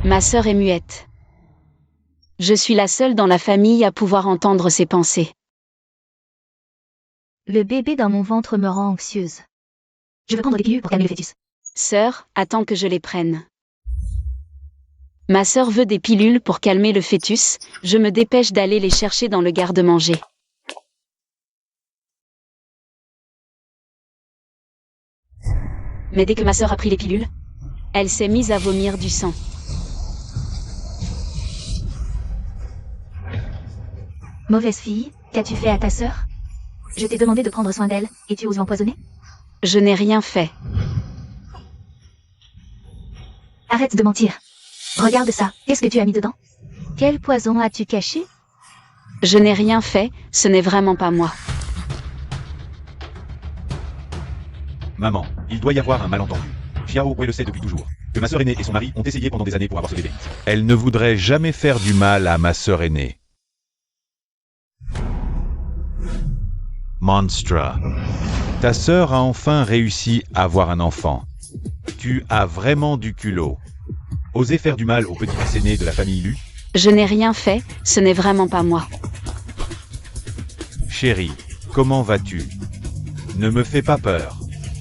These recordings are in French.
Ma sœur est muette. Je suis la seule dans la famille à pouvoir entendre ses pensées. Le bébé dans mon ventre me rend anxieuse. Je veux prendre des pilules pour calmer le fœtus. Sœur, attends que je les prenne. Ma sœur veut des pilules pour calmer le fœtus, je me dépêche d'aller les chercher dans le garde-manger. Mais dès que ma sœur a pris les pilules, elle s'est mise à vomir du sang. Mauvaise fille, qu'as-tu fait à ta sœur? Je t'ai demandé de prendre soin d'elle, et tu oses l'empoisonner? Je n'ai rien fait. Arrête de mentir. Regarde ça, qu'est-ce que tu as mis dedans? Quel poison as-tu caché? Je n'ai rien fait, ce n'est vraiment pas moi. Maman, il doit y avoir un malentendu. Xiao Wei le sait depuis toujours, que ma sœur aînée et son mari ont essayé pendant des années pour avoir ce bébé. Elle ne voudrait jamais faire du mal à ma sœur aînée. Monstre. Ta sœur a enfin réussi à avoir un enfant. Tu as vraiment du culot. Oser faire du mal au petit-fils aîné de la famille Lu? Je n'ai rien fait, ce n'est vraiment pas moi. Chérie, comment vas-tu? Ne me fais pas peur.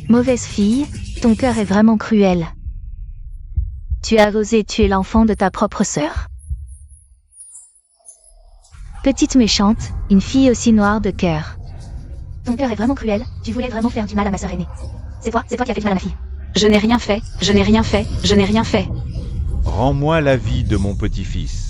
Mauvaise fille, ton cœur est vraiment cruel. Tu as osé tuer l'enfant de ta propre sœur? Petite méchante, une fille aussi noire de cœur. Ton cœur est vraiment cruel, tu voulais vraiment faire du mal à ma sœur aînée. C'est toi qui as fait du mal à ma fille. Je n'ai rien fait, je n'ai rien fait, je n'ai rien fait. Rends-moi la vie de mon petit-fils.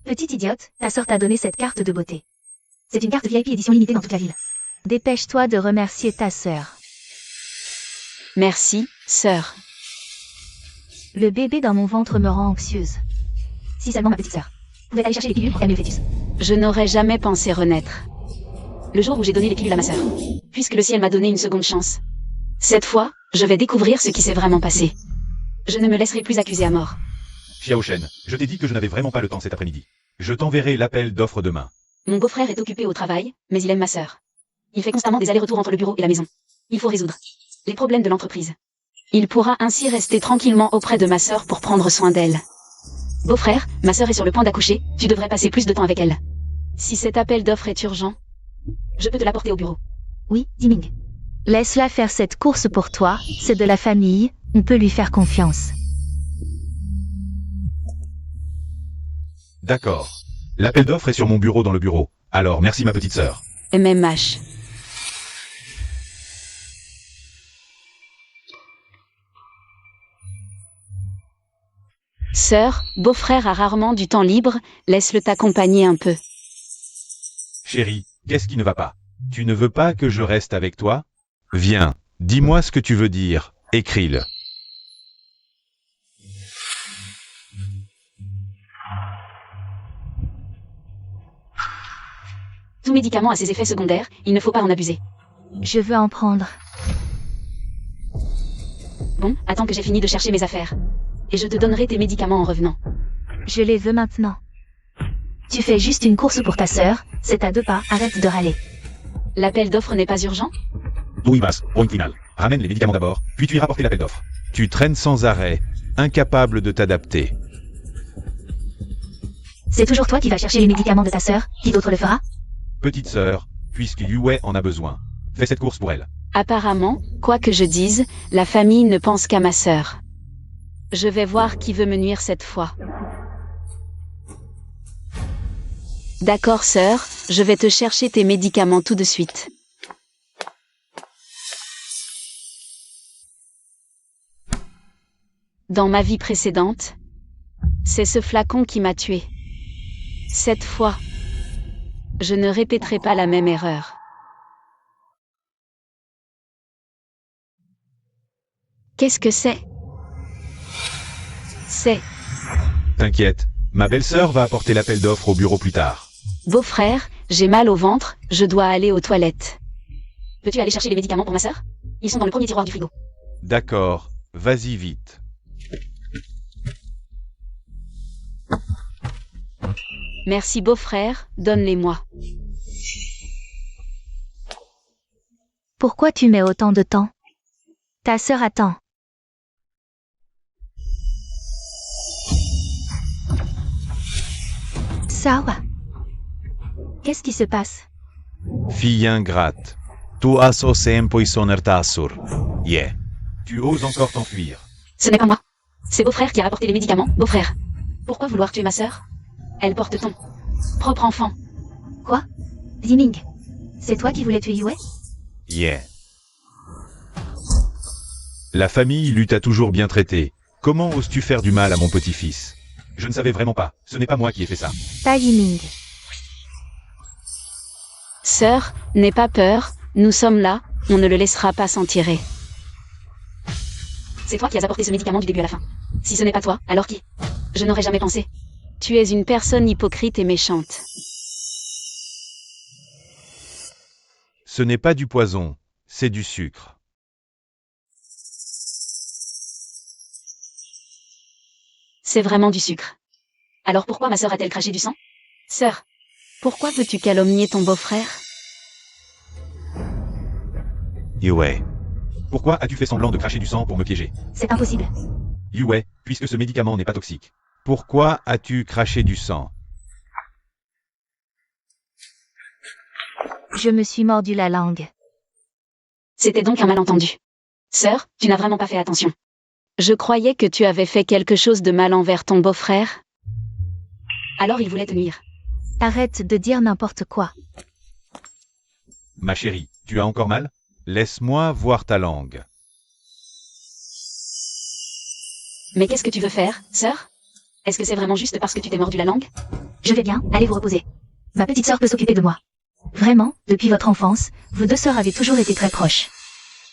Petite idiote, ta sœur t'a donné cette carte de beauté. C'est une carte VIP édition limitée dans toute la ville. Dépêche-toi de remercier ta sœur. Merci, sœur. Le bébé dans mon ventre me rend anxieuse. Si seulement ma petite sœur pouvait aller chercher les pilules pour calmer le fœtus. Je n'aurais jamais pensé renaître. Le jour où j'ai donné les pilules à ma sœur, puisque le ciel m'a donné une seconde chance. Cette fois, je vais découvrir ce qui s'est vraiment passé. Je ne me laisserai plus accuser à mort. Xiao Shen, je t'ai dit que je n'avais vraiment pas le temps cet après-midi. Je t'enverrai l'appel d'offres demain. Mon beau-frère est occupé au travail, mais il aime ma sœur. Il fait constamment des allers-retours entre le bureau et la maison. Il faut résoudre les problèmes de l'entreprise. Il pourra ainsi rester tranquillement auprès de ma sœur pour prendre soin d'elle. Beau-frère, ma sœur est sur le point d'accoucher, tu devrais passer plus de temps avec elle. Si cet appel d'offres est urgent, je peux te l'apporter au bureau. Oui, Diming. Laisse-la faire cette course pour toi, c'est de la famille, on peut lui faire confiance. D'accord. L'appel d'offres est sur mon bureau dans le bureau. Alors merci ma petite sœur. MMH. Sœur, beau-frère a rarement du temps libre, laisse-le t'accompagner un peu. Chérie, qu'est-ce qui ne va pas? Tu ne veux pas que je reste avec toi? Viens, dis-moi ce que tu veux dire, écris-le. Tout médicament a ses effets secondaires, il ne faut pas en abuser. Je veux en prendre. Bon, attends que j'ai fini de chercher mes affaires. Et je te donnerai tes médicaments en revenant. Je les veux maintenant. Tu fais juste une course pour ta sœur, c'est à 2 pas, arrête de râler. L'appel d'offres n'est pas urgent? D'où il passe, point final. Ramène les médicaments d'abord, puis tu iras porter l'appel d'offres. Tu traînes sans arrêt, incapable de t'adapter. C'est toujours toi qui vas chercher les médicaments de ta sœur, qui d'autre le fera? Petite sœur, puisque Yue en a besoin. Fais cette course pour elle. Apparemment, quoi que je dise, la famille ne pense qu'à ma sœur. Je vais voir qui veut me nuire cette fois. D'accord sœur, je vais te chercher tes médicaments tout de suite. Dans ma vie précédente, c'est ce flacon qui m'a tué. Cette fois, je ne répéterai pas la même erreur. Qu'est-ce que c'est? C'est... T'inquiète, ma belle-sœur va apporter l'appel d'offres au bureau plus tard. Beau-frère, j'ai mal au ventre, je dois aller aux toilettes. Peux-tu aller chercher les médicaments pour ma sœur? Ils sont dans le premier tiroir du frigo. D'accord, vas-y vite. Merci beau-frère, donne-les-moi. Pourquoi tu mets autant de temps? Ta sœur attend. Sawa. Qu'est-ce qui se passe? Fille ingrate. Tu as osé empoisonner ta sœur. Yeah. Tu oses encore t'enfuir. Ce n'est pas moi. C'est beau-frère qui a rapporté les médicaments, beau-frère. Pourquoi vouloir tuer ma sœur? Elle porte ton propre enfant. Quoi? Ziming, c'est toi qui voulais tuer Yue? Yeah. La famille Lu t'a toujours bien traité. Comment oses-tu faire du mal à mon petit-fils? Je ne savais vraiment pas. Ce n'est pas moi qui ai fait ça. Pas Yiming. Sœur, n'aie pas peur, nous sommes là, on ne le laissera pas s'en tirer. C'est toi qui as apporté ce médicament du début à la fin. Si ce n'est pas toi, alors qui? Je n'aurais jamais pensé. Tu es une personne hypocrite et méchante. Ce n'est pas du poison, c'est du sucre. C'est vraiment du sucre. Alors pourquoi ma sœur a-t-elle craché du sang? Sœur, pourquoi veux-tu calomnier ton beau-frère? Yue. Pourquoi as-tu fait semblant de cracher du sang pour me piéger? C'est impossible. Yue, puisque ce médicament n'est pas toxique. Pourquoi as-tu craché du sang? Je me suis mordu la langue. C'était donc un malentendu. Sœur, tu n'as vraiment pas fait attention. Je croyais que tu avais fait quelque chose de mal envers ton beau-frère. Alors il voulait te nuire. Arrête de dire n'importe quoi. Ma chérie, tu as encore mal? Laisse-moi voir ta langue. Mais qu'est-ce que tu veux faire, sœur? Est-ce que c'est vraiment juste parce que tu t'es mordu la langue? Je vais bien, allez vous reposer. Ma petite sœur peut s'occuper de moi. Vraiment, depuis votre enfance, vous deux sœurs avez toujours été très proches.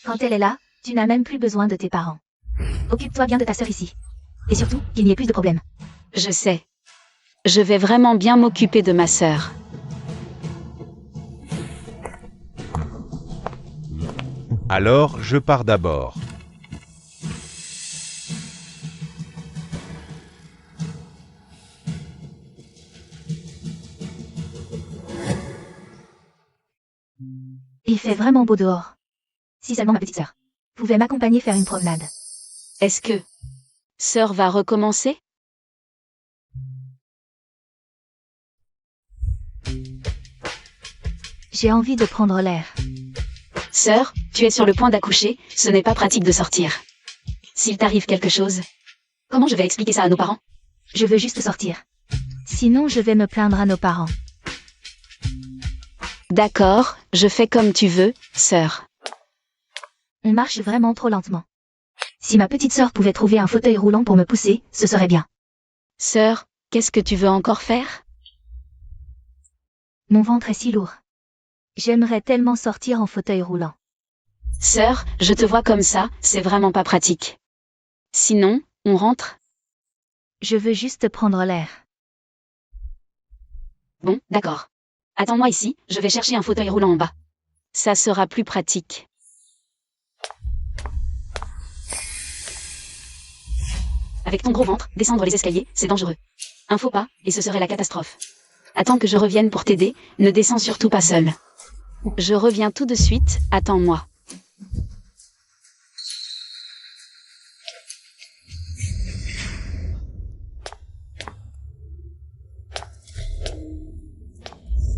Quand elle est là, tu n'as même plus besoin de tes parents. Occupe-toi bien de ta sœur ici. Et surtout, qu'il n'y ait plus de problème. Je sais. Je vais vraiment bien m'occuper de ma sœur. Alors, je pars d'abord. Il fait vraiment beau dehors. Si seulement ma petite sœur pouvait m'accompagner faire une promenade. Est-ce que sœur va recommencer? J'ai envie de prendre l'air. Sœur, tu es sur le point d'accoucher, ce n'est pas pratique de sortir. S'il t'arrive quelque chose, comment je vais expliquer ça à nos parents? Je veux juste sortir. Sinon, je vais me plaindre à nos parents. D'accord, je fais comme tu veux, sœur. On marche vraiment trop lentement. Si ma petite sœur pouvait trouver un fauteuil roulant pour me pousser, ce serait bien. Sœur, qu'est-ce que tu veux encore faire? Mon ventre est si lourd. J'aimerais tellement sortir en fauteuil roulant. Sœur, je te vois comme ça, c'est vraiment pas pratique. Sinon, on rentre? Je veux juste prendre l'air. Bon, d'accord. Attends-moi ici, je vais chercher un fauteuil roulant en bas. Ça sera plus pratique. Avec ton gros ventre, descendre les escaliers, c'est dangereux. Un faux pas, et ce serait la catastrophe. Attends que je revienne pour t'aider, ne descends surtout pas seul. Je reviens tout de suite, attends-moi.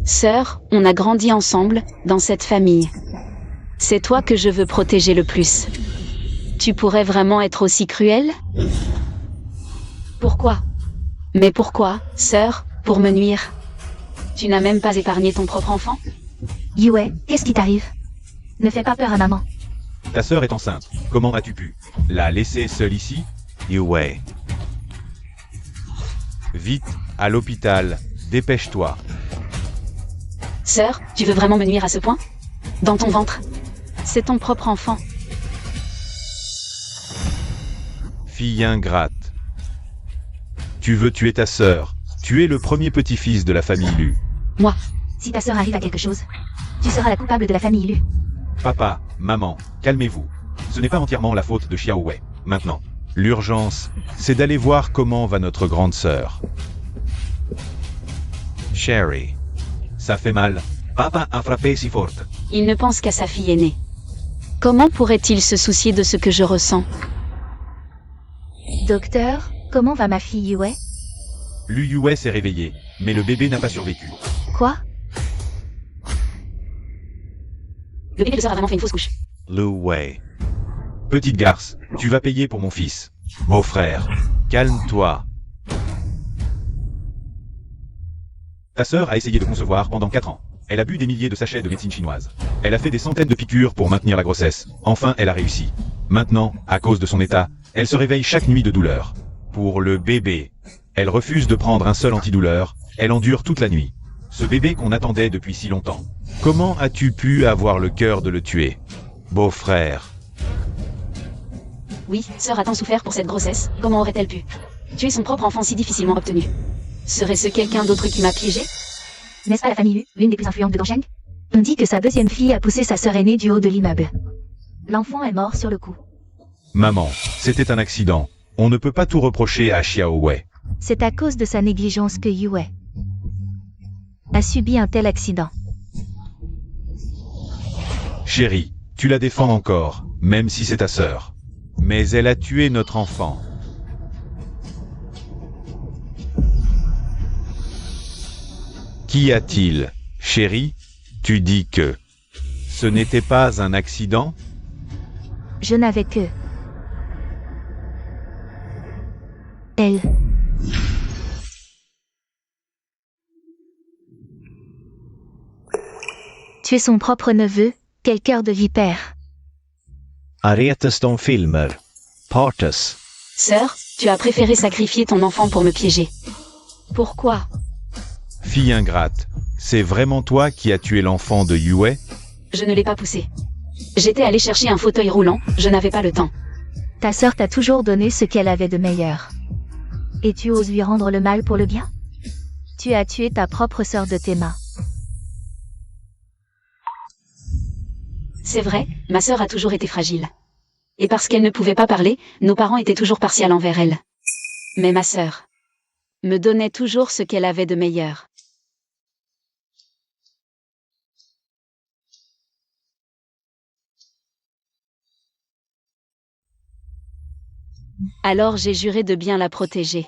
Sœur, on a grandi ensemble, dans cette famille. C'est toi que je veux protéger le plus. Tu pourrais vraiment être aussi cruelle? Pourquoi? Mais pourquoi, sœur, pour me nuire? Tu n'as même pas épargné ton propre enfant? Yue, qu'est-ce qui t'arrive? Ne fais pas peur à maman. Ta sœur est enceinte. Comment as-tu pu la laisser seule ici? Yue. Vite, à l'hôpital, dépêche-toi. Sœur, tu veux vraiment me nuire à ce point? Dans ton ventre? C'est ton propre enfant. Fille ingrate. Tu veux tuer ta sœur. Tu es le premier petit-fils de la famille Lu. Moi. Si ta sœur arrive à quelque chose, tu seras la coupable de la famille Lu. Papa, maman, calmez-vous. Ce n'est pas entièrement la faute de Xiao Wei. Maintenant. L'urgence, c'est d'aller voir comment va notre grande sœur. Sherry. Ça fait mal. Papa a frappé si fort. Il ne pense qu'à sa fille aînée. Comment pourrait-il se soucier de ce que je ressens? Docteur, comment va ma fille Yue? Lu Yue s'est réveillé, mais le bébé n'a pas survécu. Quoi? Le bébé de sœur a vraiment fait une fausse couche. Lu Wei. Petite garce, tu vas payer pour mon fils. Beau-frère. Calme-toi. Ta sœur a essayé de concevoir pendant 4 ans. Elle a bu des milliers de sachets de médecine chinoise. Elle a fait des centaines de piqûres pour maintenir la grossesse. Enfin, elle a réussi. Maintenant, à cause de son état, elle se réveille chaque nuit de douleur. Pour le bébé, elle refuse de prendre un seul antidouleur, elle endure toute la nuit. Ce bébé qu'on attendait depuis si longtemps. Comment as-tu pu avoir le cœur de le tuer? Beau-frère. Oui, sœur a tant souffert pour cette grossesse, comment aurait-elle pu tuer son propre enfant si difficilement obtenu? Serait-ce quelqu'un d'autre qui m'a piégé? N'est-ce pas la famille Yu, l'une des plus influentes de Dongsheng? On dit que sa deuxième fille a poussé sa sœur aînée du haut de l'immeuble. L'enfant est mort sur le coup. Maman, c'était un accident. On ne peut pas tout reprocher à Xiao Wei. C'est à cause de sa négligence que Yue a subi un tel accident. Chérie, tu la défends encore, même si c'est ta sœur. Mais elle a tué notre enfant. Qu'y a-t-il? Chérie, tu dis que ce n'était pas un accident? Je n'avais que elle. Tuer son propre neveu, quel cœur de vipère. Aretes de filmer. Partes. Sœur, tu as préféré sacrifier ton enfant pour me piéger. Pourquoi? Fille ingrate, c'est vraiment toi qui as tué l'enfant de Yue? Je ne l'ai pas poussé. J'étais allé chercher un fauteuil roulant, je n'avais pas le temps. Ta sœur t'a toujours donné ce qu'elle avait de meilleur. Et tu oses lui rendre le mal pour le bien? Tu as tué ta propre sœur de tes mains. C'est vrai, ma sœur a toujours été fragile. Et parce qu'elle ne pouvait pas parler, nos parents étaient toujours partials envers elle. Mais ma sœur me donnait toujours ce qu'elle avait de meilleur. Alors j'ai juré de bien la protéger.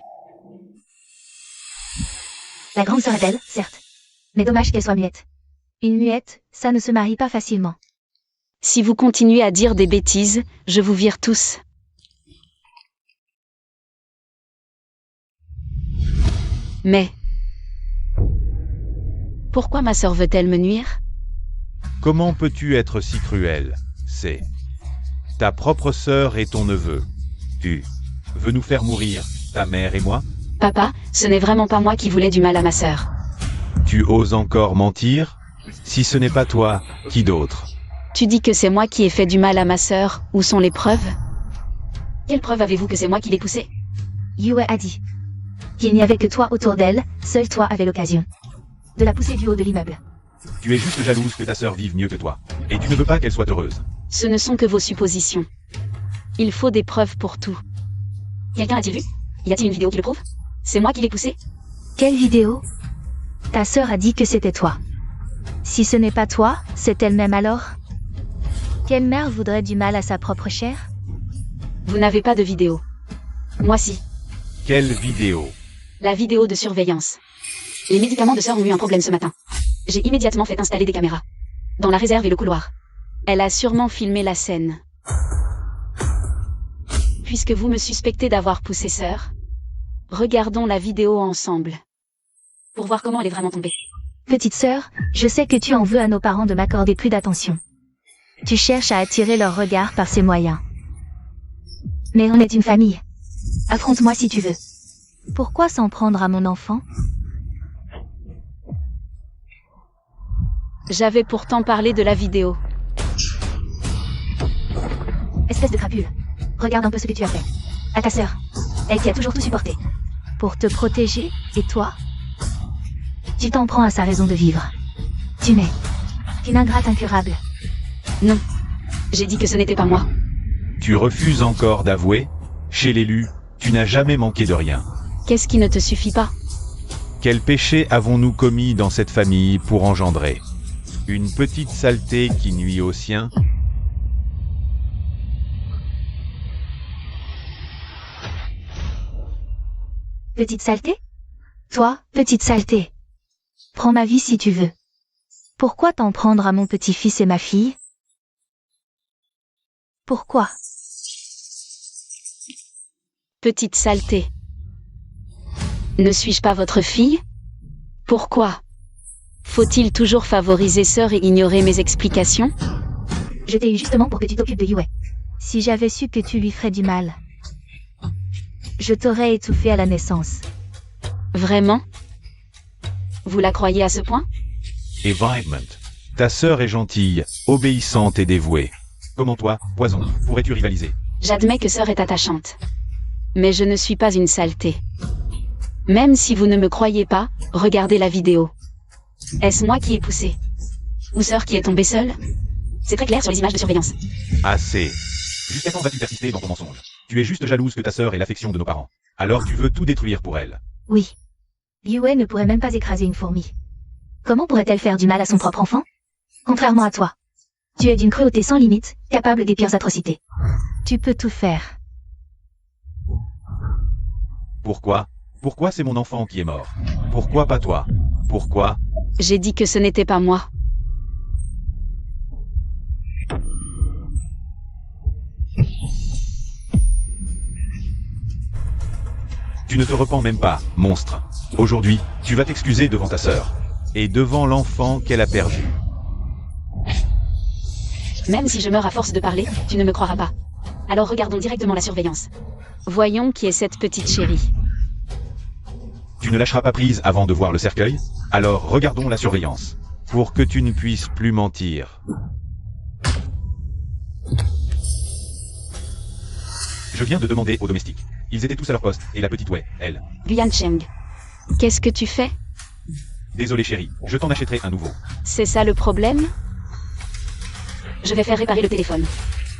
La grande sœur est belle, certes. Mais dommage qu'elle soit muette. Une muette, ça ne se marie pas facilement. Si vous continuez à dire des bêtises, je vous vire tous. Mais pourquoi ma sœur veut-elle me nuire? Comment peux-tu être si cruel? C'est ta propre sœur et ton neveu. Tu veux nous faire mourir, ta mère et moi? Papa, ce n'est vraiment pas moi qui voulais du mal à ma sœur. Tu oses encore mentir? Si ce n'est pas toi, qui d'autre? Tu dis que c'est moi qui ai fait du mal à ma sœur, où sont les preuves? Quelles preuves avez-vous que c'est moi qui l'ai poussée? Yue a dit qu'il n'y avait que toi autour d'elle, seul toi avait l'occasion de la pousser du haut de l'immeuble. Tu es juste jalouse que ta sœur vive mieux que toi. Et tu ne veux pas qu'elle soit heureuse. Ce ne sont que vos suppositions. Il faut des preuves pour tout. Quelqu'un a-t-il vu? Y a-t-il une vidéo qui le prouve? C'est moi qui l'ai poussée? Quelle vidéo? Ta sœur a dit que c'était toi. Si ce n'est pas toi, c'est elle-même alors? Quelle mère voudrait du mal à sa propre chair? Vous n'avez pas de vidéo. Moi si. Quelle vidéo? La vidéo de surveillance. Les médicaments de sœur ont eu un problème ce matin. J'ai immédiatement fait installer des caméras. Dans la réserve et le couloir. Elle a sûrement filmé la scène. Puisque vous me suspectez d'avoir poussé sœur, regardons la vidéo ensemble. Pour voir comment elle est vraiment tombée. Petite sœur, je sais que tu en veux à nos parents de m'accorder plus d'attention. Tu cherches à attirer leur regard par ces moyens. Mais on est une famille. Affronte-moi si tu veux. Pourquoi s'en prendre à mon enfant? J'avais pourtant parlé de la vidéo. Espèce de crapule. Regarde un peu ce que tu as fait. À ta sœur. Elle qui a toujours tout supporté. Pour te protéger, et toi? Tu t'en prends à sa raison de vivre. Tu n'es qu'une ingrate incurable. Non. J'ai dit que ce n'était pas moi. Tu refuses encore d'avouer? Chez l'élu, tu n'as jamais manqué de rien. Qu'est-ce qui ne te suffit pas? Quel péché avons-nous commis dans cette famille pour engendrer une petite saleté qui nuit aux siens? Petite saleté? Toi, petite saleté. Prends ma vie si tu veux. Pourquoi t'en prendre à mon petit-fils et ma fille? Pourquoi? Petite saleté. Ne suis-je pas votre fille? Pourquoi? Faut-il toujours favoriser sœur et ignorer mes explications? Je t'ai eu justement pour que tu t'occupes de Yue. Si j'avais su que tu lui ferais du mal, je t'aurais étouffé à la naissance. Vraiment? Vous la croyez à ce point? Environment. Ta sœur est gentille, obéissante et dévouée. Comment toi, Poison, pourrais-tu rivaliser? J'admets que sœur est attachante. Mais je ne suis pas une saleté. Même si vous ne me croyez pas, regardez la vidéo. Est-ce moi qui ai poussé? Ou sœur qui est tombée seule? C'est très clair sur les images de surveillance. Assez. Jusqu'à quand vas-tu persister dans ton mensonge? Tu es juste jalouse que ta sœur ait l'affection de nos parents. Alors tu veux tout détruire pour elle. Oui. Yue ne pourrait même pas écraser une fourmi. Comment pourrait-elle faire du mal à son propre enfant? Contrairement à toi. Tu es d'une cruauté sans limite, capable des pires atrocités. Tu peux tout faire. Pourquoi? Pourquoi c'est mon enfant qui est mort? Pourquoi pas toi? Pourquoi? J'ai dit que ce n'était pas moi. Tu ne te repens même pas, monstre. Aujourd'hui, tu vas t'excuser devant ta sœur. Et devant l'enfant qu'elle a perdu. Même si je meurs à force de parler, tu ne me croiras pas. Alors regardons directement la surveillance. Voyons qui est cette petite chérie. Tu ne lâcheras pas prise avant de voir le cercueil? Alors regardons la surveillance. Pour que tu ne puisses plus mentir. Je viens de demander aux domestiques. Ils étaient tous à leur poste, et la petite Wei, elle. Guyan Cheng. Qu'est-ce que tu fais? Désolé chérie, je t'en achèterai un nouveau. C'est ça le problème? Je vais faire réparer le téléphone.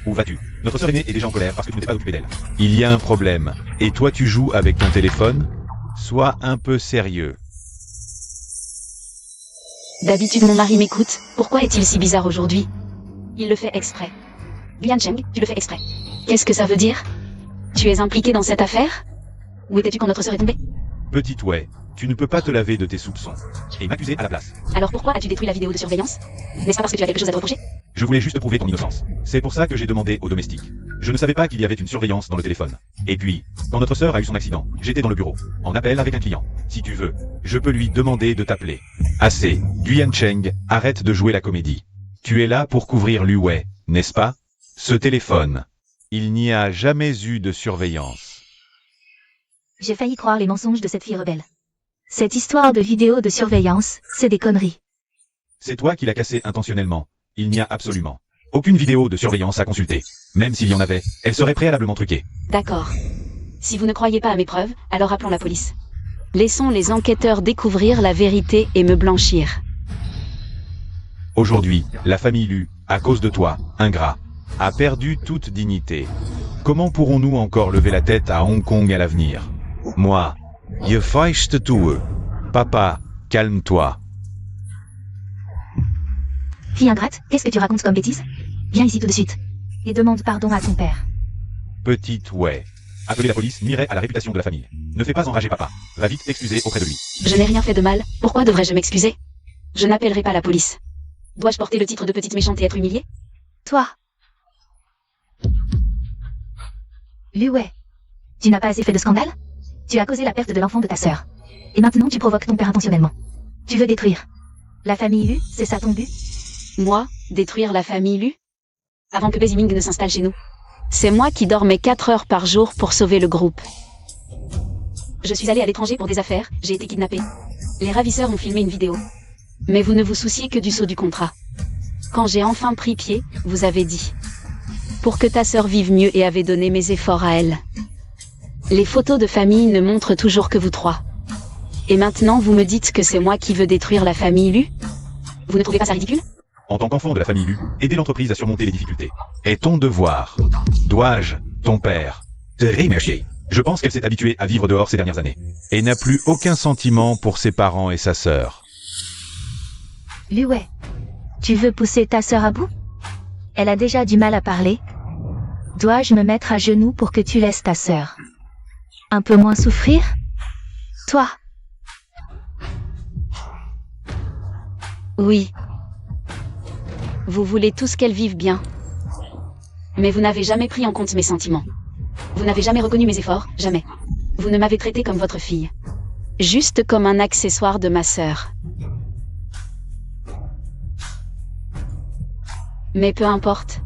Où vas-tu? Notre sœur aînée est déjà en colère parce que tu ne t'es pas occupé d'elle. Il y a un problème. Et toi tu joues avec ton téléphone? Sois un peu sérieux. D'habitude mon mari m'écoute, pourquoi est-il si bizarre aujourd'hui? Il le fait exprès. Guyan Cheng, tu le fais exprès. Qu'est-ce que ça veut dire? Tu es impliqué dans cette affaire? Où étais-tu quand notre sœur est tombée? Petite Wei, tu ne peux pas te laver de tes soupçons. Et m'accuser à la place. Alors pourquoi as-tu détruit la vidéo de surveillance? N'est-ce pas parce que tu as quelque chose à te reprocher? Je voulais juste prouver ton innocence. C'est pour ça que j'ai demandé aux domestiques. Je ne savais pas qu'il y avait une surveillance dans le téléphone. Et puis, quand notre sœur a eu son accident, j'étais dans le bureau, en appel avec un client. Si tu veux, je peux lui demander de t'appeler. Assez, Guyan Cheng, arrête de jouer la comédie. Tu es là pour couvrir Liu Wei, n'est-ce pas? Ce téléphone. Il n'y a jamais eu de surveillance. J'ai failli croire les mensonges de cette fille rebelle. Cette histoire de vidéo de surveillance, c'est des conneries. C'est toi qui l'as cassé intentionnellement. Il n'y a absolument aucune vidéo de surveillance à consulter. Même s'il y en avait, elle serait préalablement truquée. D'accord. Si vous ne croyez pas à mes preuves, alors appelons la police. Laissons les enquêteurs découvrir la vérité et me blanchir. Aujourd'hui, la famille Lu, à cause de toi, ingrat, a perdu toute dignité. Comment pourrons-nous encore lever la tête à Hong Kong à l'avenir? Moi, je feichte tue. Papa, calme-toi. Fille ingrate, qu'est-ce que tu racontes comme bêtise? Viens ici tout de suite. Et demande pardon à ton père. Petite Wei. Appeler la police nuirait à la réputation de la famille. Ne fais pas enrager papa. Va vite t'excuser auprès de lui. Je n'ai rien fait de mal, pourquoi devrais-je m'excuser? Je n'appellerai pas la police. Dois-je porter le titre de petite méchante et être humiliée? Toi. Liu Wei. Tu n'as pas assez fait de scandale? Tu as causé la perte de l'enfant de ta sœur. Et maintenant tu provoques ton père intentionnellement. Tu veux détruire la famille Lu, c'est ça ton but? Moi, détruire la famille Lu? Avant que Beziming ne s'installe chez nous. C'est moi qui dormais 4 heures par jour pour sauver le groupe. Je suis allée à l'étranger pour des affaires, j'ai été kidnappée. Les ravisseurs ont filmé une vidéo. Mais vous ne vous souciez que du sceau du contrat. Quand j'ai enfin pris pied, vous avez dit. Pour que ta sœur vive mieux et avez donné mes efforts à elle. Les photos de famille ne montrent toujours que vous trois. Et maintenant vous me dites que c'est moi qui veux détruire la famille Lu? Vous ne trouvez pas ça ridicule? En tant qu'enfant de la famille Lu, aider l'entreprise à surmonter les difficultés est ton devoir. Dois-je, ton père, te remercier? Je pense qu'elle s'est habituée à vivre dehors ces dernières années. Et n'a plus aucun sentiment pour ses parents et sa sœur. Lué, tu veux pousser ta sœur à bout? Elle a déjà du mal à parler. Dois-je me mettre à genoux pour que tu laisses ta sœur un peu moins souffrir? Toi, Oui. Vous voulez tous qu'elle vive bien. Mais vous n'avez jamais pris en compte mes sentiments. Vous n'avez jamais reconnu mes efforts, jamais. Vous ne m'avez traité comme votre fille. Juste comme un accessoire de ma sœur. Mais peu importe.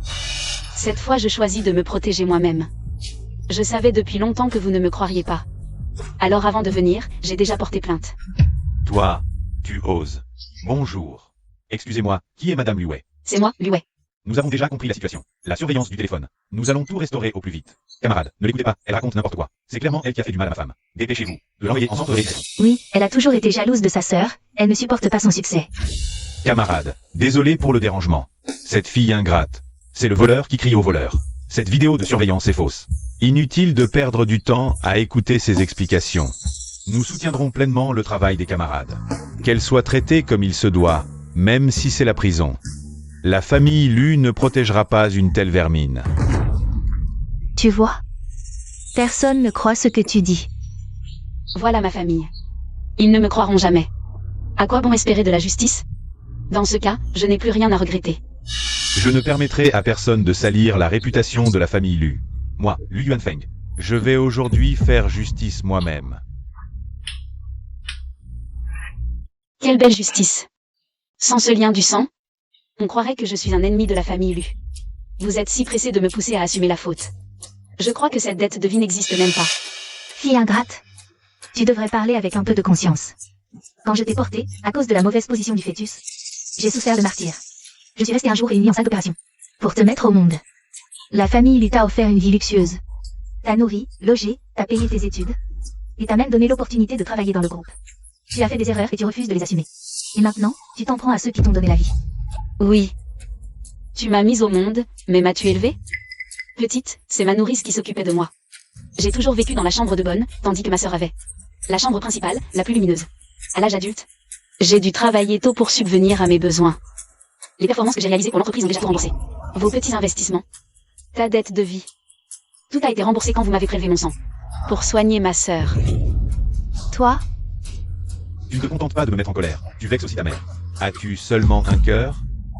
Cette fois, je choisis de me protéger moi-même. Je savais depuis longtemps que vous ne me croiriez pas. Alors avant de venir, j'ai déjà porté plainte. Toi, tu oses. Bonjour. Excusez-moi, qui est Madame Luet? C'est moi, Lué. Nous avons déjà compris la situation. La surveillance du téléphone. Nous allons tout restaurer au plus vite. Camarade, ne l'écoutez pas, elle raconte n'importe quoi. C'est clairement elle qui a fait du mal à ma femme. Dépêchez-vous de l'envoyer en centre de rééducation. oui, elle a toujours été jalouse de sa sœur, elle ne supporte pas son succès. Camarade, désolé pour le dérangement. Cette fille ingrate. C'est le voleur qui crie au voleur. Cette vidéo de surveillance est fausse. Inutile de perdre du temps à écouter ses explications. Nous soutiendrons pleinement le travail des camarades. Qu'elle soit traitée comme il se doit, même si c'est la prison. La famille Lu ne protégera pas une telle vermine. Tu vois? Personne ne croit ce que tu dis. Voilà ma famille. Ils ne me croiront jamais. À quoi bon espérer de la justice? Dans ce cas, je n'ai plus rien à regretter. Je ne permettrai à personne de salir la réputation de la famille Lu. Moi, Lu Yuanfeng. Je vais aujourd'hui faire justice moi-même. Quelle belle justice. Sans ce lien du sang, on croirait que je suis un ennemi de la famille Lu. Vous êtes si pressé de me pousser à assumer la faute. Je crois que cette dette de vie n'existe même pas. Fille ingrate. Tu devrais parler avec un peu de conscience. Quand je t'ai portée, à cause de la mauvaise position du fœtus, j'ai souffert de martyre. Je suis restée un jour réunie en salle d'opération. Pour te mettre au monde. La famille lui t'a offert une vie luxueuse. T'a nourri, logé, t'a payé tes études. Et t'a même donné l'opportunité de travailler dans le groupe. Tu as fait des erreurs et tu refuses de les assumer. Et maintenant, tu t'en prends à ceux qui t'ont donné la vie. Oui. Tu m'as mise au monde, mais m'as-tu élevée? Petite, c'est ma nourrice qui s'occupait de moi. J'ai toujours vécu dans la chambre de bonne, tandis que ma sœur avait la chambre principale, la plus lumineuse. À l'âge adulte, j'ai dû travailler tôt pour subvenir à mes besoins. Les performances que j'ai réalisées pour l'entreprise ont déjà tout remboursé. Vos petits investissements. Ta dette de vie. Tout a été remboursé quand vous m'avez prélevé mon sang. Pour soigner ma sœur. Toi, Tu ne te contentes pas de me mettre en colère. Tu vexes aussi ta mère. As-tu seulement un cœur?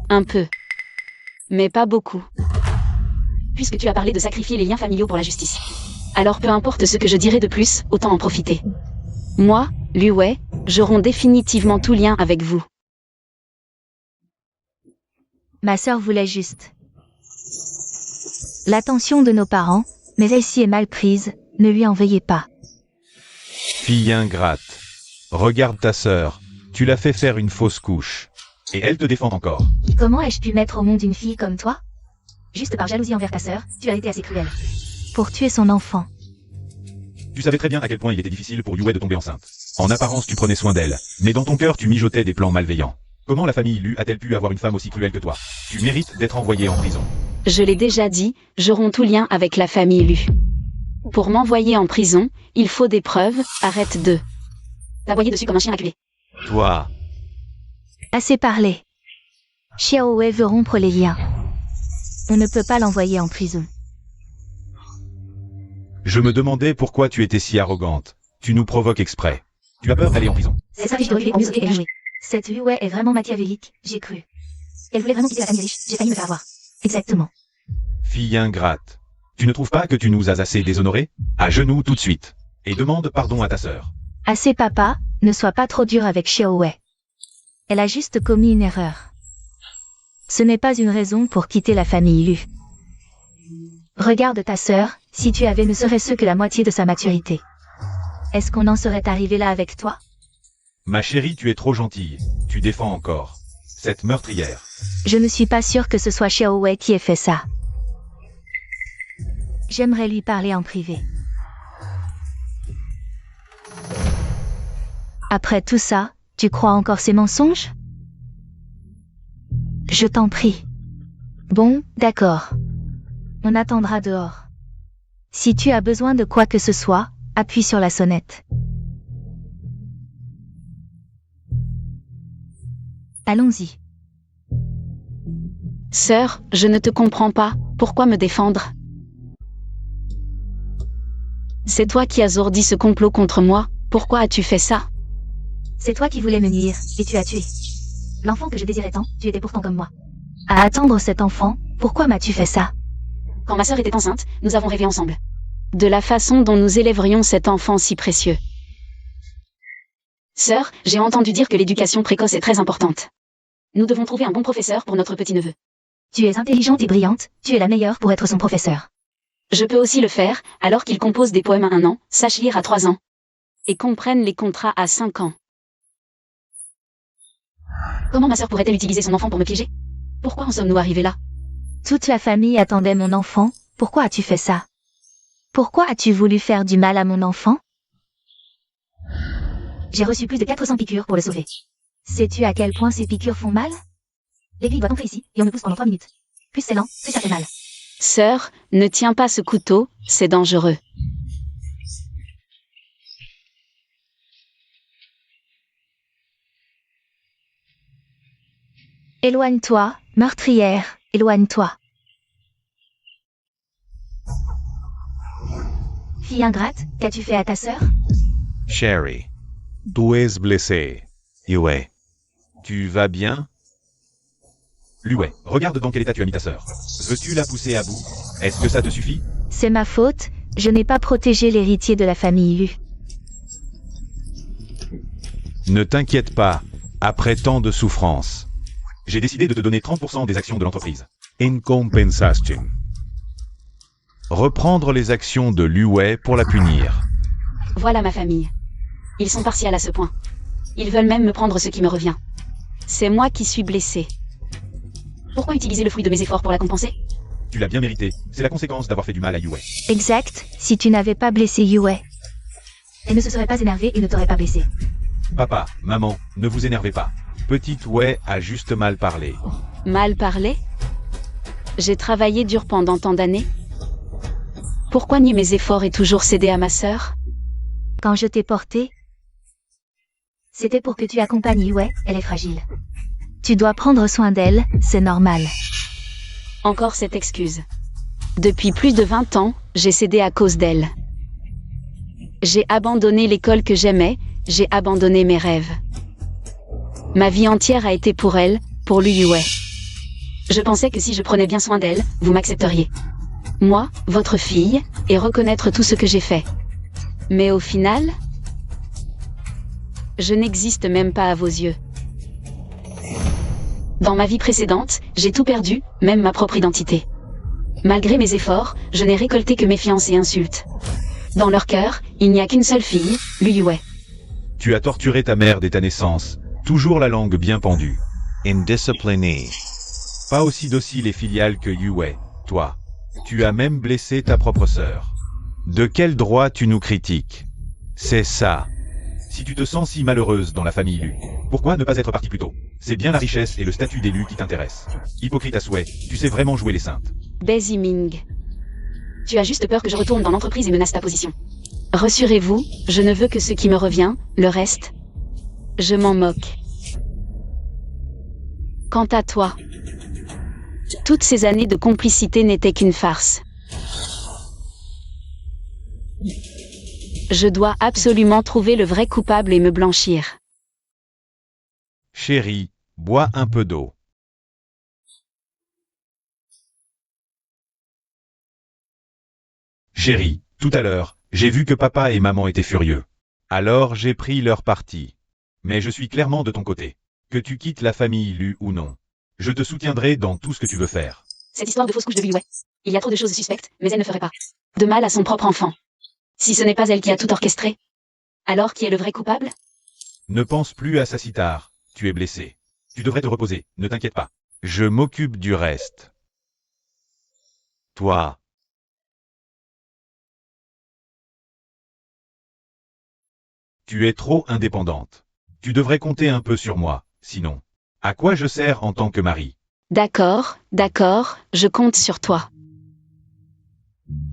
Un peu. Mais pas beaucoup. Puisque tu as parlé de sacrifier les liens familiaux pour la justice. Alors peu importe ce que je dirai de plus, autant en profiter. Moi, Lué, je romps définitivement tout lien avec vous. ma sœur voulait juste l'attention de nos parents, mais celle-ci est mal prise, ne lui en veuillez pas. Fille ingrate. Regarde ta sœur. Tu l'as fait faire une fausse couche. Et elle te défend encore. Comment ai-je pu mettre au monde une fille comme toi? Juste par jalousie envers ta sœur, tu as été assez cruel. Pour tuer son enfant. Tu savais très bien à quel point il était difficile pour Yue de tomber enceinte. En apparence, tu prenais soin d'elle, mais dans ton cœur, tu mijotais des plans malveillants. Comment la famille Lu a-t-elle pu avoir une femme aussi cruelle que toi? Tu mérites d'être envoyé en prison. Je l'ai déjà dit, je romps tout lien avec la famille Lu. Pour m'envoyer en prison, il faut des preuves, arrête de t'aboyer dessus comme un chien acculé. Toi, Assez parlé. Xiao Wei veut rompre les liens. On ne peut pas l'envoyer en prison. je me demandais pourquoi tu étais si arrogante. Tu nous provoques exprès. Tu as peur d'aller en prison. C'est ça que je dois pour mieux sauter et bien jouer. Cette Yu Wei est vraiment machiavélique, j'ai cru. Elle voulait vraiment quitter la famille riche, j'ai failli me faire avoir. Exactement. Fille ingrate. Tu ne trouves pas que tu nous as assez déshonorés? À genoux tout de suite. Et demande pardon à ta sœur. Assez papa, ne sois pas trop dur avec Xiao Wei. Elle a juste commis une erreur. Ce n'est pas une raison pour quitter la famille Lu. Regarde ta sœur, si tu avais ne serait-ce que la moitié de sa maturité. Est-ce qu'on en serait arrivé là avec toi? Ma chérie, tu es trop gentille. Tu défends encore cette meurtrière. Je ne suis pas sûre que ce soit Xiao Wei qui ait fait ça. J'aimerais lui parler en privé. Après tout ça, tu crois encore ces mensonges? Je t'en prie. Bon, d'accord. On attendra dehors. Si tu as besoin de quoi que ce soit, appuie sur la sonnette. Allons-y. Sœur, je ne te comprends pas, pourquoi me défendre? C'est toi qui as ourdi ce complot contre moi, pourquoi as-tu fait ça? C'est toi qui voulais me nuire, et tu as tué. L'enfant que je désirais tant, tu étais pourtant comme moi. À attendre cet enfant, pourquoi m'as-tu fait ça? Quand ma sœur était enceinte, nous avons rêvé ensemble. De la façon dont nous élèverions cet enfant si précieux. Sœur, j'ai entendu dire que l'éducation précoce est très importante. Nous devons trouver un bon professeur pour notre petit-neveu. Tu es intelligente et brillante, tu es la meilleure pour être son professeur. Je peux aussi le faire, alors qu'il compose des poèmes à 1 an, sache lire à 3 ans. Et comprenne les contrats à 5 ans. Comment ma sœur pourrait-elle utiliser son enfant pour me piéger? Pourquoi en sommes-nous arrivés là? Toute la famille attendait mon enfant, pourquoi as-tu fait ça? Pourquoi as-tu voulu faire du mal à mon enfant? J'ai reçu plus de 400 piqûres pour le sauver. Sais-tu à quel point ces piqûres font mal? L'aiguille doit entrer ici, et on me pousse pendant 3 minutes. Plus c'est lent, plus ça fait mal. Sœur, ne tiens pas ce couteau, c'est dangereux. Éloigne-toi, meurtrière, éloigne-toi. Fille ingrate, qu'as-tu fait à ta sœur? Sherry, tu es blessé. Yue, tu vas bien? Luet, regarde dans quel état tu as mis ta sœur. Veux-tu la pousser à bout? Est-ce que ça te suffit? C'est ma faute, je n'ai pas protégé l'héritier de la famille Lu. Ne t'inquiète pas, après tant de souffrance. J'ai décidé de te donner 30% des actions de l'entreprise. In compensation. Reprendre les actions de Lue pour la punir. Voilà ma famille. Ils sont partials à ce point. Ils veulent même me prendre ce qui me revient. C'est moi qui suis blessé. Pourquoi utiliser le fruit de mes efforts pour la compenser? Tu l'as bien mérité. C'est la conséquence d'avoir fait du mal à Yue. Exact, si tu n'avais pas blessé Yue. Elle ne se serait pas énervée et ne t'aurait pas blessé. Papa, maman, ne vous énervez pas. Petite Wei a juste mal parlé. Mal parlé? J'ai travaillé dur pendant tant d'années. Pourquoi nier mes efforts et toujours céder à ma sœur? Quand je t'ai porté, c'était pour que tu accompagnes Yue, elle est fragile. Tu dois prendre soin d'elle, c'est normal. Encore cette excuse. Depuis plus de 20 ans, j'ai cédé à cause d'elle. J'ai abandonné l'école que j'aimais, j'ai abandonné mes rêves. Ma vie entière a été pour elle, pour Liyue. Je pensais que si je prenais bien soin d'elle, vous m'accepteriez. Moi, votre fille, et reconnaître tout ce que j'ai fait. Mais au final, je n'existe même pas à vos yeux. Dans ma vie précédente, j'ai tout perdu, même ma propre identité. Malgré mes efforts, je n'ai récolté que méfiance et insultes. Dans leur cœur, il n'y a qu'une seule fille, Liyue. Tu as torturé ta mère dès ta naissance, toujours la langue bien pendue. Indiscipliné. Pas aussi docile et filiale que Yue, toi. Tu as même blessé ta propre sœur. De quel droit tu nous critiques? C'est ça. Si tu te sens si malheureuse dans la famille Lu, pourquoi ne pas être partie plus tôt? C'est bien la richesse et le statut d'élu qui t'intéressent. Hypocrite à souhait, tu sais vraiment jouer les saintes. Daisy Ming. Tu as juste peur que je retourne dans l'entreprise et menace ta position. Rassurez-vous, je ne veux que ce qui me revient, le reste, je m'en moque. Quant à toi, toutes ces années de complicité n'étaient qu'une farce. Je dois absolument trouver le vrai coupable et me blanchir. Chérie, bois un peu d'eau. Chérie, tout à l'heure, j'ai vu que papa et maman étaient furieux. Alors j'ai pris leur parti. Mais je suis clairement de ton côté. Que tu quittes la famille Lu ou non. Je te soutiendrai dans tout ce que tu veux faire. Cette histoire de fausse couche de Liyue. Il y a trop de choses suspectes, mais elle ne ferait pas de mal à son propre enfant. Si ce n'est pas elle qui a tout orchestré, alors qui est le vrai coupable? Ne pense plus à ça si tard. Tu es blessé. Tu devrais te reposer, ne t'inquiète pas. Je m'occupe du reste. Toi. Tu es trop indépendante. Tu devrais compter un peu sur moi, sinon. À quoi je sers en tant que mari? D'accord, d'accord, je compte sur toi.